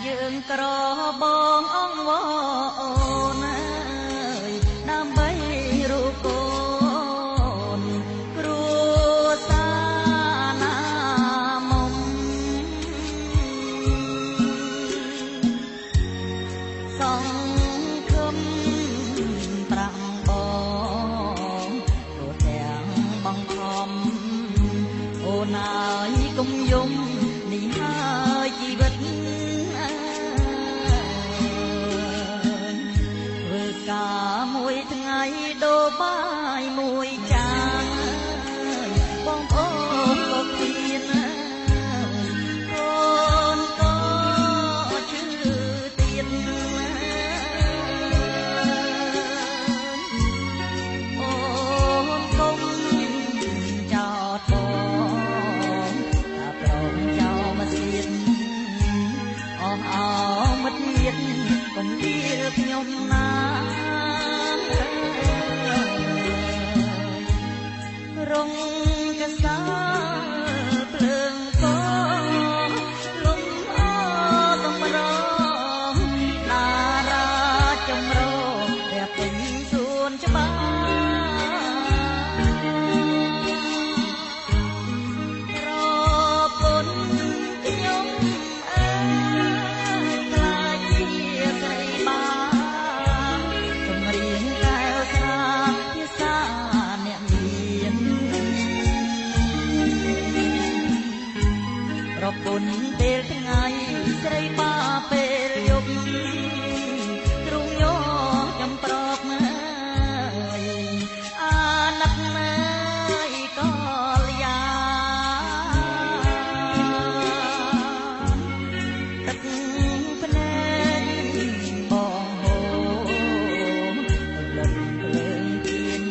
យើងក្របងអងវអូនអើយដើម្បីរូបកូនគ្រួសារណាមុំសង្ឃឹមប្រាំបងព្រោះទាំងបងខំអូនអើយកុំយំនេះហើយជីវិតធ្វើការមួយថ្ងៃដូរបាយមួយចានបងប្អូនក៏ឃ្លានកូនក៏ឈឺទៀតអូនកុំចោតបងថាប្រងចោលមកទៀតអស់អោមិត្តញាតិកុំដៀលខ្ញុំណារងកសាភ្លើងកលំអតំរងតារាចម្រោព្រះពេញសួនច្បាររពុនខ្ញុំអើយខ្លាចជាស្រីបាចម្រៀងកែវស្រាភាសាអ្នកមានរពុនពេលថ្ងៃស្រីបាពេលយប់ទ្រង់ញចំប្រកមើលអាណិតមើលកលយាទឹកភ្នែកបងហូរលឹមភ្លើងទៀន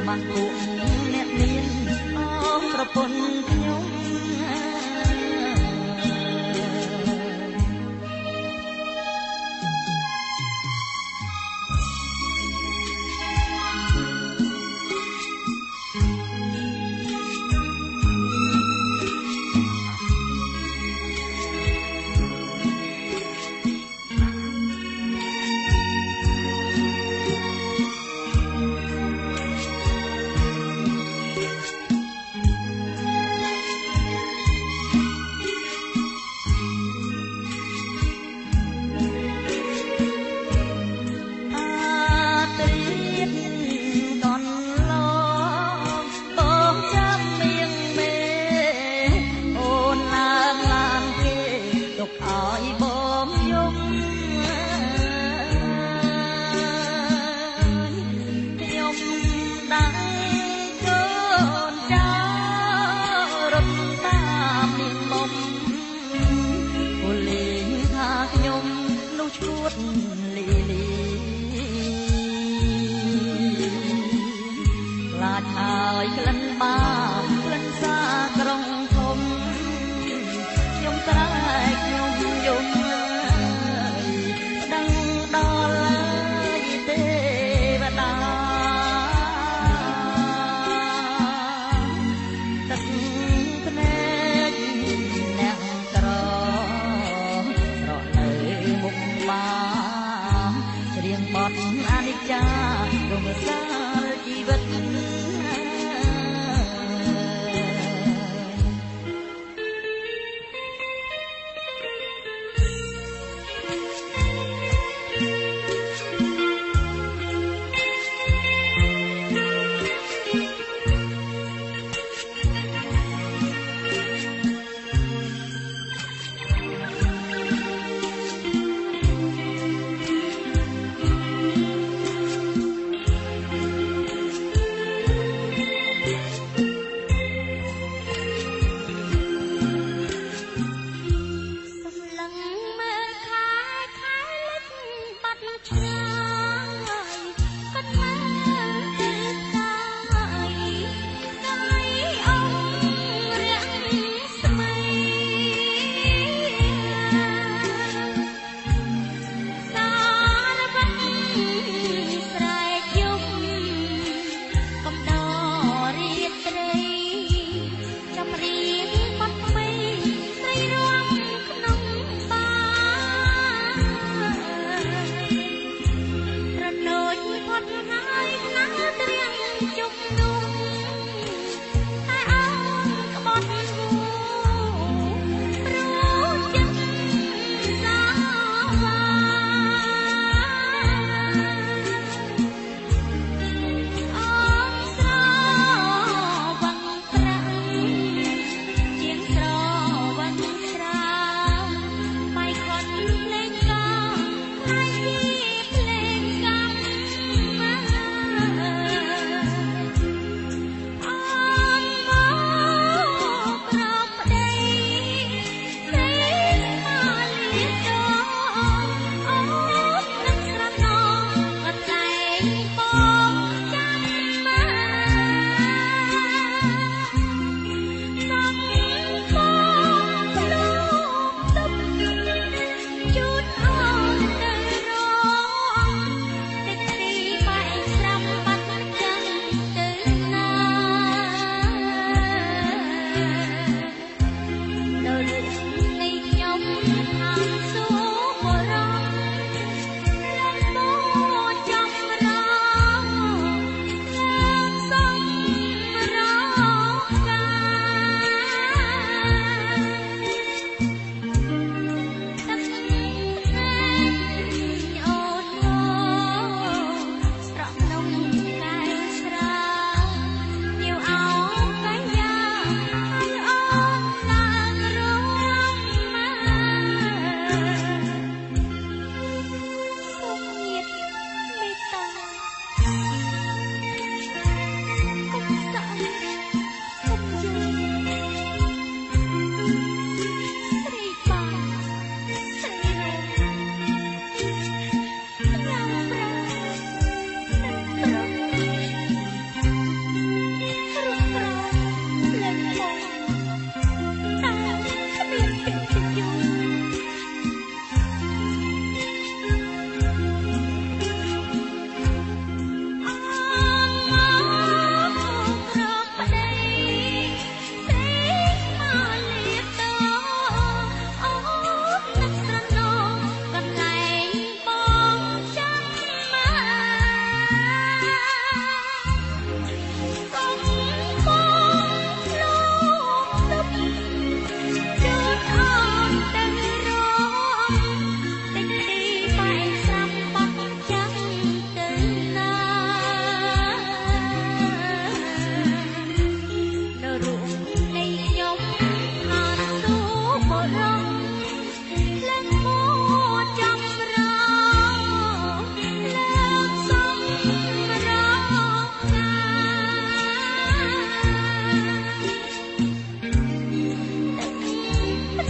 មកគុំអ្នកមានអស់ប្រពន្ធខ្ញុំហើយក្លិនបាក្លិនសាក្រុងធំខ្ញុំស្រែកខ្ញុំយំដឹងដល់ទេវតាទឹកភ្នែកអ្នកក្រស្រកនៅមុខបា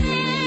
។